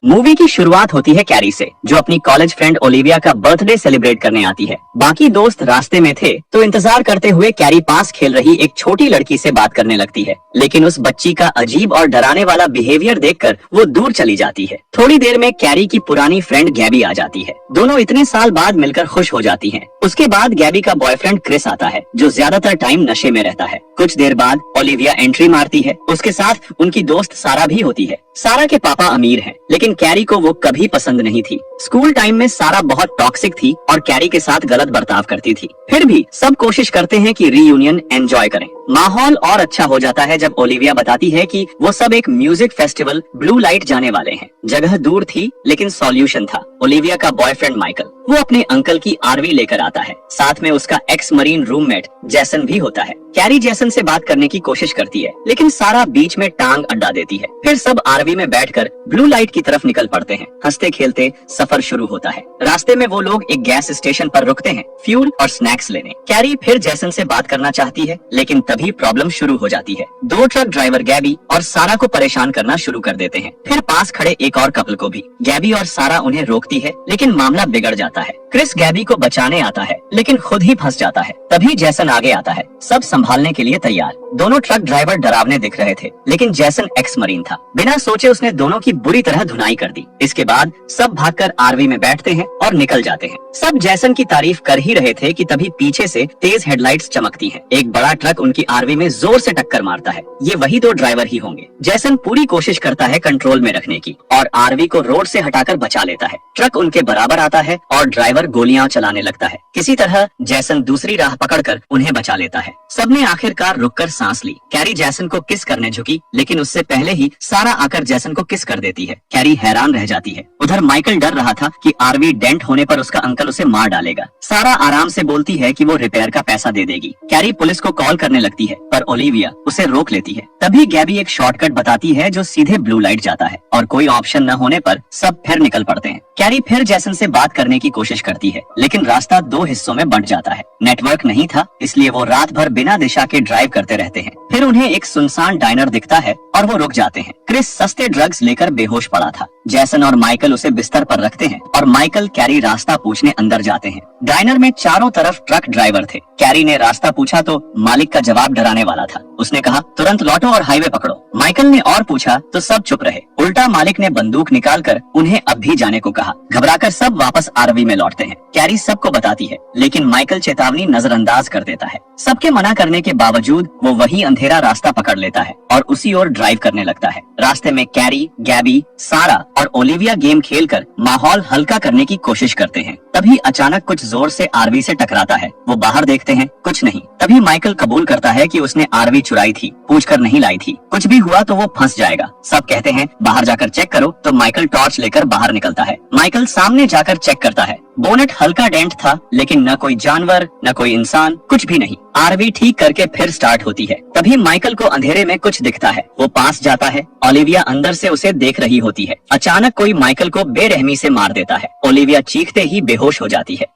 Movie की शुरुआत होती है कैरी से, जो अपनी कॉलेज फ्रेंड ओलिविया का बर्थडे सेलिब्रेट करने आती है। बाकी दोस्त रास्ते में थे तो इंतजार करते हुए कैरी पास खेल रही एक छोटी लड़की से बात करने लगती है, लेकिन उस बच्ची का अजीब और डराने वाला बिहेवियर देखकर वो दूर चली जाती है। थोड़ी देर में कैरी की पुरानी फ्रेंड गैबी आ जाती है। दोनों इतने साल बाद मिलकर खुश हो जाती हैं। उसके बाद गैबी का बॉयफ्रेंड क्रिस आता है, जो ज्यादातर टाइम नशे में रहता है। कुछ देर बाद ओलिविया एंट्री मारती है। उसके साथ उनकी दोस्त सारा भी होती है। सारा के पापा अमीर हैं, लेकिन कैरी को वो कभी पसंद नहीं थी। स्कूल टाइम में सारा बहुत टॉक्सिक थी और कैरी के साथ गलत बर्ताव करती थी। फिर भी सब कोशिश करते हैं कि रीयूनियन एंजॉय करें। माहौल और अच्छा हो जाता है जब ओलिविया बताती है कि वो सब एक म्यूजिक फेस्टिवल ब्लू लाइट जाने वाले हैं। जगह दूर थी, लेकिन सॉल्यूशन था। ओलिविया का बॉयफ्रेंड माइकल वो अपने अंकल की आरवी लेकर आता है। साथ में उसका एक्स मरीन रूममेट जैसन भी होता है। कैरी जैसन से बात करने की कोशिश करती है, लेकिन सारा बीच में टांग अड्डा देती है। फिर सब आरवी में बैठकर ब्लू लाइट की तरफ निकल पड़ते हैं। हंसते खेलते सफर शुरू होता है। रास्ते में वो लोग एक गैस स्टेशन पर रुकते हैं फ्यूल और स्नैक्स लेने। कैरी फिर जैसन से बात करना चाहती है, लेकिन तभी प्रॉब्लम शुरू हो जाती है। दो ट्रक ड्राइवर गैबी और सारा को परेशान करना शुरू कर देते हैं। फिर पास खड़े एक और कपल को भी। गैबी और सारा उन्हें रोकती है, लेकिन मामला बिगड़ जाता है। क्रिस गैबी को बचाने आता है, लेकिन खुद ही फंस जाता है। तभी जैसन आगे आता है, सब संभालने के लिए तैयार। दोनों ट्रक ड्राइवर डरावने दिख रहे थे, लेकिन जैसन एक्स मरीन था। बिना सोचे उसने दोनों की बुरी तरह धुनाई कर दी। इसके बाद सब भागकर आरवी में बैठते हैं और निकल जाते हैं। सब जैसन की तारीफ कर ही रहे थे कि तभी पीछे से तेज हेडलाइट्स चमकती हैं। एक बड़ा ट्रक उनकी आरवी में जोर से टक्कर मारता है। ये वही दो ड्राइवर ही होंगे। जैसन पूरी कोशिश करता है कंट्रोल में रखने की और आरवी को रोड से हटाकर बचा लेता है। ट्रक उनके बराबर आता है और ड्राइवर गोलियां चलाने लगता है। किसी तरह जैसन दूसरी राह पकड़कर उन्हें बचा लेता है। सबने आखिरकार रुककर सांस ली। कैरी जैसन को किस करने झुकी, लेकिन उससे पहले ही सारा आकर जैसन को किस कर देती है। कैरी हैरान रह जाती है। उधर माइकल डर रहा था कि आरवी डेंट होने पर उसका अंकल उसे मार डालेगा। सारा आराम से बोलती है कि वो रिपेयर का पैसा दे देगी। कैरी पुलिस को कॉल करने लगती है, पर ओलिविया उसे रोक लेती है। तभी गैबी एक शॉर्टकट बताती है जो सीधे ब्लू लाइट जाता है, और कोई ऑप्शन न होने पर सब फिर निकल पड़ते हैं। कैरी फिर जैसन से बात करने की कोशिश करती है, लेकिन रास्ता दो हिस्सों में बंट जाता है। नेटवर्क नहीं था, इसलिए वो रात भर बिना दिशा के ड्राइव करते रहते हैं। फिर उन्हें एक सुनसान डाइनर दिखता है और वो रुक जाते हैं। क्रिस सस्ते ड्रग्स लेकर बेहोश पड़ा था। जैसन और माइकल उसे बिस्तर पर रखते हैं और माइकल कैरी रास्ता पूछने अंदर जाते हैं। डाइनर में चारों तरफ ट्रक ड्राइवर थे। कैरी ने रास्ता पूछा तो मालिक का जवाब डराने वाला था। उसने कहा, तुरंत लौटो और हाईवे पकड़ो। माइकल ने और पूछा तो सब चुप रहे। उल्टा मालिक ने बंदूक निकालकर उन्हें अब भी जाने को कहा। घबराकर सब वापस आरवी में लौटते हैं। कैरी सबको बताती है, लेकिन माइकल चेतावनी नजरअंदाज कर देता है। सबके मना करने के बावजूद वो वही अंधेरा रास्ता पकड़ लेता है और उसी ओर ड्राइव करने लगता है। रास्ते में कैरी, गैबी, सारा और ओलिविया गेम खेलकर माहौल हल्का करने की कोशिश करते हैं। तभी अचानक कुछ जोर से आरवी से टकराता है। वो बाहर देखते हैं, कुछ नहीं। तभी माइकल कबूल करता है कि उसने आरवी चुराई थी, पूछकर नहीं लाई थी। कुछ भी हुआ तो वो फंस जाएगा। सब कहते हैं बाहर जाकर चेक करो, तो माइकल टॉर्च लेकर बाहर निकलता है। माइकल सामने जाकर चेक करता है। बोनेट हल्का डेंट था, लेकिन न कोई जानवर न कोई इंसान, कुछ भी नहीं। आरवी ठीक करके फिर स्टार्ट होती है। तभी माइकल को अंधेरे में कुछ दिखता है। वो पास जाता है। ओलिविया अंदर से उसे देख रही होती है। अचानक कोई माइकल को बेरहमी से मार देता है। ओलिविया चीखते ही बेहोश हो जाती है।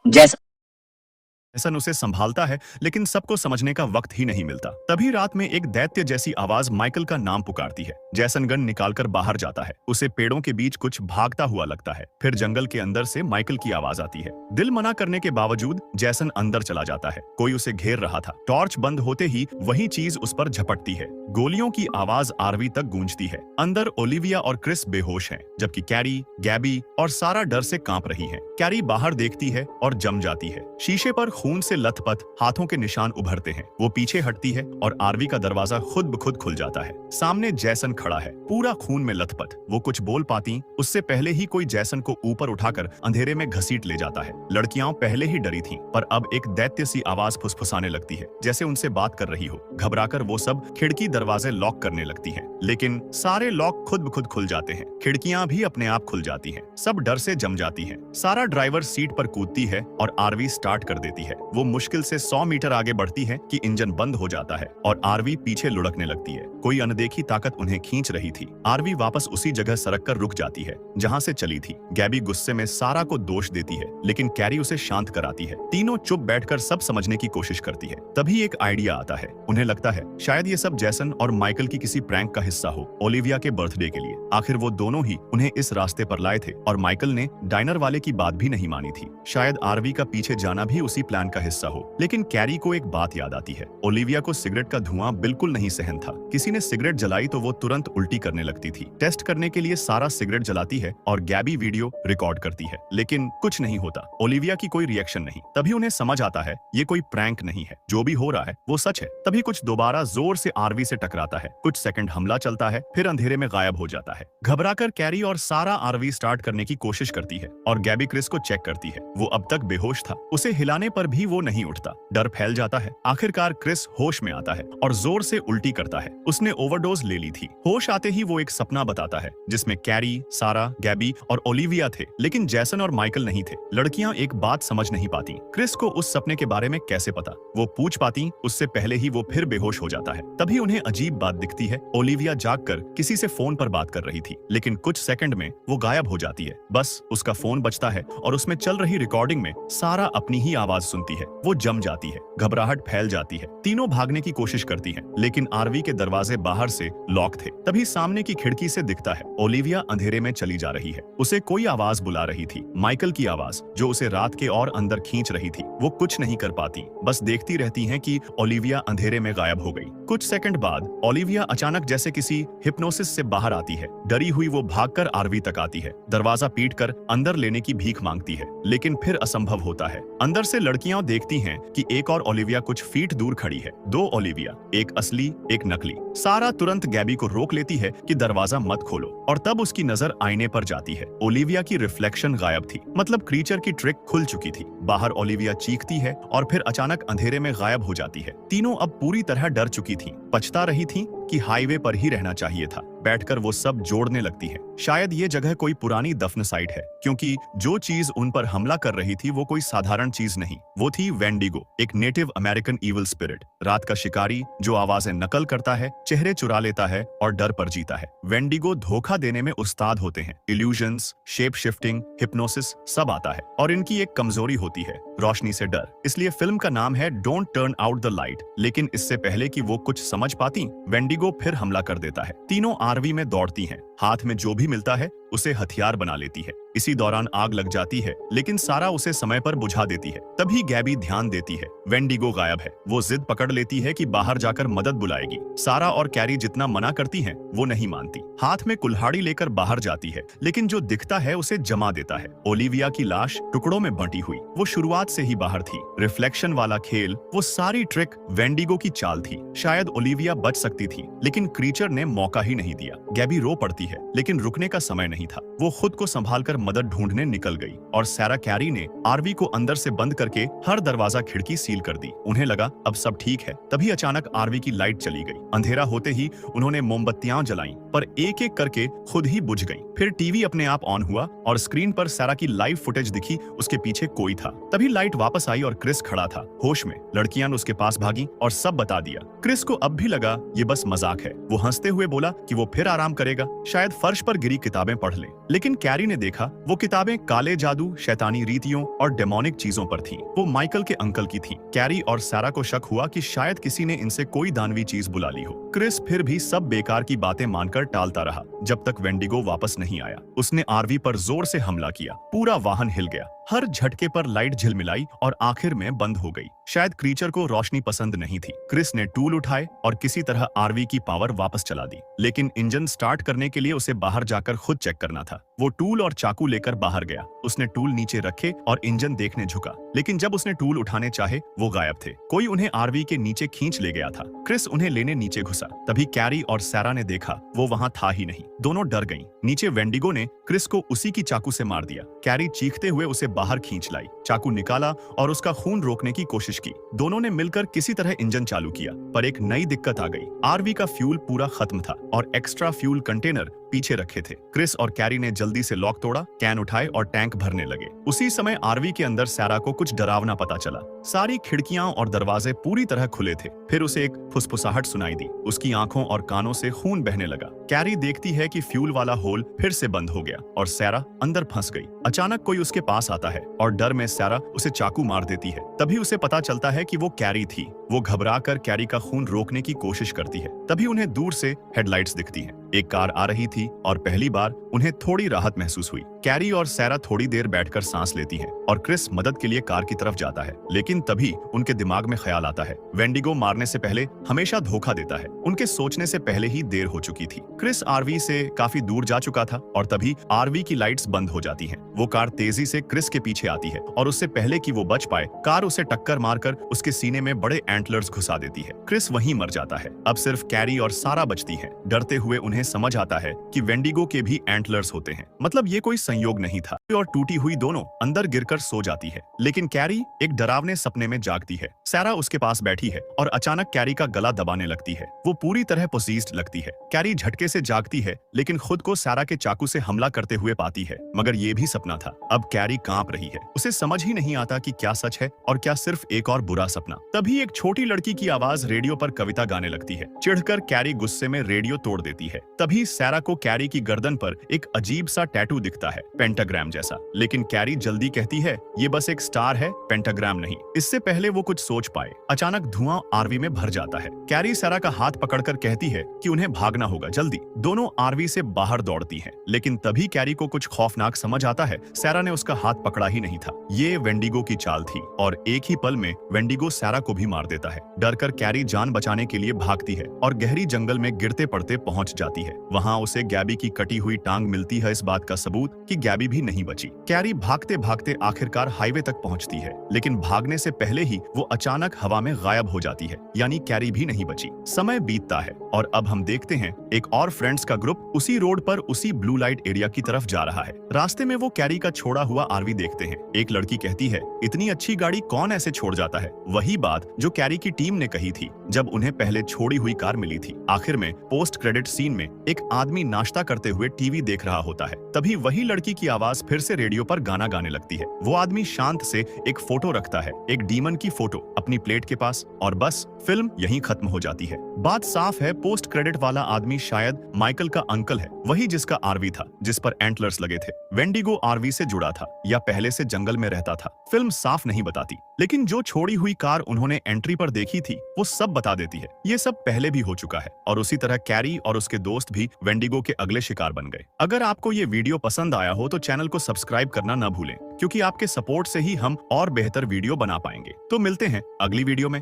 जैसन उसे संभालता है, लेकिन सबको समझने का वक्त ही नहीं मिलता। तभी रात में एक दैत्य जैसी आवाज माइकल का नाम पुकारती है। जैसन गन निकालकर बाहर जाता है। उसे पेड़ों के बीच कुछ भागता हुआ लगता है। फिर जंगल के अंदर से माइकल की आवाज आती है। दिल मना करने के बावजूद जैसन अंदर चला जाता है। कोई उसे घेर रहा था। टॉर्च बंद होते ही वही चीज उस पर झपटती है। गोलियों की आवाज आरवी तक गूंजती है। अंदर ओलिविया और क्रिस बेहोश हैं, जबकि कैरी, गैबी और सारा डर से कांप रही हैं। कैरी बाहर देखती है और जम जाती है। शीशे पर खून से लथपथ हाथों के निशान उभरते हैं। वो पीछे हटती है और आरवी का दरवाजा खुद ब खुद खुल जाता है। सामने जैसन खड़ा है, पूरा खून में लथपथ। वो कुछ बोल पाती उससे पहले ही कोई जैसन को ऊपर उठाकर अंधेरे में घसीट ले जाता है। लड़कियां पहले ही डरी थीं, पर अब एक दैत्य सी आवाज फुसफुसाने लगती है, जैसे उनसे बात कर रही हो। घबराकर वो सब खिड़की दरवाजे लॉक करने लगती हैं, लेकिन सारे लॉक खुद ब खुद खुल जाते हैं। खिड़कियां भी अपने आप खुल जाती हैं। सब डर से जम जाती हैं। सारा ड्राइवर सीट पर कूदती है और आरवी स्टार्ट कर देती है। है। वो मुश्किल से 100 मीटर आगे बढ़ती है कि इंजन बंद हो जाता है और आरवी पीछे लुढ़कने लगती है। कोई अनदेखी ताकत उन्हें खींच रही थी। आरवी वापस उसी जगह सरक कर रुक जाती है जहां से चली थी। गैबी गुस्से में सारा को दोष देती है, लेकिन कैरी उसे शांत कराती है। तीनों चुप बैठकर सब समझने की कोशिश करती है। तभी एक आइडिया आता है। उन्हें लगता है शायद ये सब जैसन और माइकल की किसी प्रैंक का हिस्सा हो, ओलिविया के बर्थडे के लिए। आखिर वो दोनों ही उन्हें इस रास्ते पर लाए थे और माइकल ने डाइनर वाले की बात भी नहीं मानी थी। शायद आरवी का पीछे जाना भी उसी प्लान का हिस्सा हो। लेकिन कैरी को एक बात याद आती है। ओलिविया को सिगरेट का धुआं बिल्कुल नहीं सहन था। किसी ने सिगरेट जलाई तो वो तुरंत उल्टी करने लगती थी। टेस्ट करने के लिए सारा सिगरेट जलाती है और गैबी वीडियो रिकॉर्ड करती है, लेकिन कुछ नहीं होता। ओलिविया की कोई रिएक्शन नहीं। तभी उन्हें समझ आता है ये कोई प्रैंक नहीं है, जो भी हो रहा है वो सच है। तभी कुछ दोबारा जोर से आरवी से टकराता है। कुछ सेकंड हमला चलता है, फिर अंधेरे में गायब हो जाता है। घबराकर कैरी और सारा आरवी स्टार्ट करने की कोशिश करती है और गैबी क्रिस को चेक करती है। वो अब तक बेहोश था। उसे हिलाने पर भी वो नहीं उठता। डर फैल जाता है। आखिरकार क्रिस होश में आता है और जोर से उल्टी करता है। उसने ओवरडोज ले ली थी। होश आते ही वो एक सपना बताता है जिसमें कैरी, सारा, गैबी और ओलिविया थे, लेकिन जैसन और माइकल नहीं थे। लड़कियां एक बात समझ नहीं पाती, क्रिस को उस सपने के बारे में कैसे पता। वो पूछ पाती उससे पहले ही वो फिर बेहोश हो जाता है। तभी उन्हें अजीब बात दिखती है। ओलिविया जागकर किसी से फोन पर बात कर रही थी, लेकिन कुछ सेकंड में वो गायब हो जाती है। बस उसका फोन बजता है और उसमें चल रही रिकॉर्डिंग में सारा अपनी ही आवाज सुनती है। वो जम जाती है। घबराहट फैल जाती है। तीनों भागने की कोशिश करती हैं, लेकिन आरवी के दरवाजे बाहर से लॉक थे। तभी सामने की खिड़की से दिखता है ओलिविया अंधेरे में चली जा रही है। उसे कोई आवाज बुला रही थी, माइकल की आवाज, जो उसे रात के और अंदर खींच रही थी। वो कुछ नहीं कर पाती, बस देखती रहती हैं कि ओलिविया अंधेरे में गायब हो गई। कुछ सेकंड बाद ओलिविया अचानक जैसे किसी हिप्नोसिस से बाहर आती है। डरी हुई वो भागकर आरवी तक आती है। दरवाजा पीटकर अंदर लेने की भीख मांगती है, लेकिन फिर असंभव होता है। अंदर से लड़कियां देखती हैं कि एक और ओलिविया कुछ फीट दूर खड़ी है। दो ओलिविया, एक असली एक नकली। सारा तुरंत गैबी को रोक लेती है कि दरवाजा मत खोलो, और तब उसकी नजर आईने पर जाती है। ओलिविया की रिफ्लेक्शन गायब थी, मतलब क्रीचर की ट्रिक खुल चुकी थी। बाहर ओलिविया चीखती है और फिर अचानक अंधेरे में गायब हो जाती है। तीनों अब पूरी तरह डर चुकी थीं, पछता रही थीं कि हाईवे पर ही रहना चाहिए था। बैठकर वो सब जोड़ने लगती है। शायद ये जगह कोई पुरानी दफन साइट है, क्योंकि जो चीज उन पर हमला कर रही थी वो कोई साधारण चीज नहीं, वो थी वेंडिगो, एक नेटिव अमेरिकन इविल स्पिरिट, रात का शिकारी जो आवाजें नकल करता है, चेहरे चुरा लेता है और डर पर जीता है। वेंडिगो धोखा देने में उस्ताद होते हैं। इल्यूजन्स, शेप शिफ्टिंग, हिप्नोसिस सब आता है, और इनकी एक कमजोरी होती है, रोशनी से डर। इसलिए फिल्म का नाम है don't turn out the light. लेकिन इससे पहले कि वो कुछ समझ पाती, वेंडिगो फिर हमला कर देता है। तीनों आरवी में दौड़ती हैं, हाथ में जो भी मिलता है उसे हथियार बना लेती है। इसी दौरान आग लग जाती है, लेकिन सारा उसे समय पर बुझा देती है। तभी गैबी ध्यान देती है, वेंडिगो गायब है। वो जिद पकड़ लेती है कि बाहर जाकर मदद बुलाएगी। सारा और कैरी जितना मना करती हैं, वो नहीं मानती। हाथ में कुल्हाड़ी लेकर बाहर जाती है, लेकिन जो दिखता है उसे जमा देता है। ओलिविया की लाश टुकड़ों में बंटी हुई। वो शुरुआत से ही बाहर थी। रिफ्लेक्शन वाला खेल, वो सारी ट्रिक वेंडिगो की चाल थी। शायद ओलिविया बच सकती थी, लेकिन क्रीचर ने मौका ही नहीं दिया। गैबी रो पड़ती है, लेकिन रुकने का समय नहीं था। वो खुद को संभालकर मदद ढूंढने निकल गई, और सारा कैरी ने आरवी को अंदर से बंद करके हर दरवाजा खिड़की सील कर दी। उन्हें लगा अब सब ठीक है। तभी अचानक आरवी की लाइट चली गई। अंधेरा होते ही उन्होंने मोमबत्तियां जलाईं, पर एक एक करके खुद ही बुझ गईं। फिर टीवी अपने आप ऑन हुआ और स्क्रीन पर सारा की लाइव फुटेज दिखी। उसके पीछे कोई था। तभी लाइट वापस आई और क्रिस खड़ा था, होश में। लड़कियां उसके पास भागी और सब बता दिया। क्रिस को अब भी लगा ये बस मजाक है। वो हंसते हुए बोला कि वो फिर आराम करेगा, शायद फर्श पर गिरी किताबें पढ़ ले। लेकिन कैरी ने देखा वो किताबें काले जादू, शैतानी रीतियों और डेमोनिक चीजों पर थीं। वो माइकल के अंकल की थीं। कैरी और सारा को शक हुआ कि शायद किसी ने इनसे कोई दानवी चीज बुला ली हो। क्रिस फिर भी सब बेकार की बातें मानकर टालता रहा, जब तक वेंडिगो वापस नहीं आया। उसने आरवी पर जोर से हमला किया। पूरा वाहन हिल गया। हर झटके पर लाइट झिलमिलाई और आखिर में बंद हो गई। शायद क्रीचर को रोशनी पसंद नहीं थी। क्रिस ने टूल उठाए और किसी तरह आरवी की पावर वापस चला दी। लेकिन इंजन स्टार्ट करने के लिए उसे बाहर जाकर खुद चेक करना था। वो टूल और चाकू लेकर बाहर गया। उसने टूल नीचे रखे और इंजन देखने झुका, लेकिन जब उसने टूल उठाने चाहे वो गायब थे। कोई उन्हें आरवी के नीचे खींच ले गया था। क्रिस उन्हें लेने नीचे घुसा। तभी कैरी और सारा ने देखा वो वहां था ही नहीं। दोनों डर गईं। नीचे वेंडिगो ने क्रिस को उसी की चाकू से मार दिया। कैरी चीखते हुए उसे बाहर खींच लाई, चाकू निकाला और उसका खून रोकने की कोशिश की। दोनों ने मिलकर किसी तरह इंजन चालू किया, पर एक नई दिक्कत आ गई। आरवी का फ्यूल पूरा खत्म था और एक्स्ट्रा फ्यूल कंटेनर पीछे रखे थे। क्रिस और कैरी ने जल्दी से लॉक तोड़ा, कैन उठाए और टैंक भरने लगे। उसी समय आरवी के अंदर सैरा को कुछ डरावना पता चला। सारी खिड़कियां और दरवाजे पूरी तरह खुले थे। फिर उसे एक फुसफुसाहट सुनाई दी। उसकी आंखों और कानों से खून बहने लगा। कैरी देखती है कि फ्यूल वाला होल फिर से बंद हो गया और सैरा अंदर फंस गई। अचानक कोई उसके पास आता है और डर में सैरा उसे चाकू मार देती है। तभी उसे पता चलता है कि वो कैरी थी। वो घबराकर कैरी का खून रोकने की कोशिश करती है। तभी उन्हें दूर से हेडलाइट्स दिखती हैं। एक कार आ रही थी और पहली बार उन्हें थोड़ी राहत महसूस हुई। कैरी और सैरा थोड़ी देर बैठकर सांस लेती हैं और क्रिस मदद के लिए कार की तरफ जाता है। लेकिन तभी उनके दिमाग में ख्याल आता है, वेंडिगो मारने से पहले हमेशा धोखा देता है। उनके सोचने से पहले ही देर हो चुकी थी। क्रिस आरवी से काफी दूर जा चुका था और तभी आरवी की लाइट्स बंद हो जाती हैं। वो कार तेजी से क्रिस के पीछे आती है और उससे पहले कि वो बच पाए, कार उसे टक्कर मारकर उसके सीने में बड़े एंटलर्स घुसा देती है। क्रिस वहीं मर जाता है। अब सिर्फ कैरी और सारा बचती हैं। डरते हुए उन्हें समझ आता है कि वेंडिगो के भी एंटलर्स होते हैं। मतलब ये कोई संयोग नहीं था। और टूटी हुई दोनों अंदर गिरकर सो जाती है। लेकिन कैरी एक डरावने सपने में जागती है। सैरा उसके पास बैठी है और अचानक कैरी का गला दबाने लगती है। वो पूरी तरह पोसीज्ड लगती है। कैरी झटके से जागती है लेकिन खुद को सैरा के चाकू से हमला करते हुए पाती है। मगर ये भी सपना था। अब कैरी कांप रही है। उसे समझ ही नहीं आता कि क्या सच है और क्या सिर्फ एक और बुरा सपना। तभी एक छोटी लड़की की आवाज रेडियो पर कविता गाने लगती है। चिढ़कर कैरी गुस्से में रेडियो तोड़ देती है। तभी सैरा को कैरी की गर्दन पर एक अजीब सा टैटू दिखता है, पेंटाग्राम जैसा। लेकिन कैरी जल्दी कहती है ये बस एक स्टार है, पेंटाग्राम नहीं। इससे पहले वो कुछ सोच पाए, अचानक धुआं आरवी में भर जाता है। कैरी सैरा का हाथ पकड़कर कहती है कि उन्हें भागना होगा जल्दी। दोनों आरवी से बाहर दौड़ती हैं। लेकिन तभी कैरी को कुछ खौफनाक समझ आता है, सैरा ने उसका हाथ पकड़ा ही नहीं था। ये वेंडिगो की चाल थी और एक ही पल में वेंडिगो सैरा को भी मार देता है। डरकर कैरी जान बचाने के लिए भागती है और गहरी जंगल में गिरते पड़ते पहुंच जाती है। वहां उसे गैबी की कटी हुई टांग मिलती है, इस बात का सबूत कि गैबी भी नहीं बची। कैरी भागते भागते आखिरकार हाईवे तक पहुंचती है। लेकिन भागने से पहले ही वो अचानक हवा में गायब हो जाती है, यानी कैरी भी नहीं बची। समय बीतता है और अब हम देखते हैं एक और फ्रेंड्स का ग्रुप उसी रोड पर उसी ब्लू लाइट एरिया की तरफ जा रहा है। रास्ते में वो कैरी का छोड़ा हुआ आरवी देखते हैं। एक लड़की कहती है, इतनी अच्छी गाड़ी कौन ऐसे छोड़ जाता है? वही बात जो कैरी की टीम ने कही थी जब उन्हें पहले छोड़ी हुई कार मिली थी। आखिर में पोस्ट क्रेडिट सीन में एक आदमी नाश्ता करते हुए टीवी देख रहा होता है। तभी वही लड़की की आवाज फिर से रेडियो पर गाना गाने लगती है। वो आदमी शांत से एक फोटो रखता है, एक डीमन की फोटो अपनी प्लेट के पास, और बस फिल्म यहीं खत्म हो जाती है। बात साफ है, पोस्ट क्रेडिट वाला आदमी शायद माइकल का अंकल है, वही जिसका आरवी था जिस पर एंटलर्स लगे थे। वेंडिगो आरवी से जुड़ा था या पहले से जंगल में रहता था, फिल्म साफ नहीं बताती। लेकिन जो छोड़ी हुई कार उन्होंने एंट्री पर देखी थी वो सब बता देती है। ये सब पहले भी हो चुका है और उसी तरह कैरी और उसके दोस्त भी वेंडिगो के अगले शिकार बन गए। अगर आपको ये वीडियो पसंद आया हो तो चैनल को सब्सक्राइब करना न भूलें, क्योंकि आपके सपोर्ट से ही हम और बेहतर वीडियो बना पाएंगे। तो मिलते हैं अगली वीडियो में।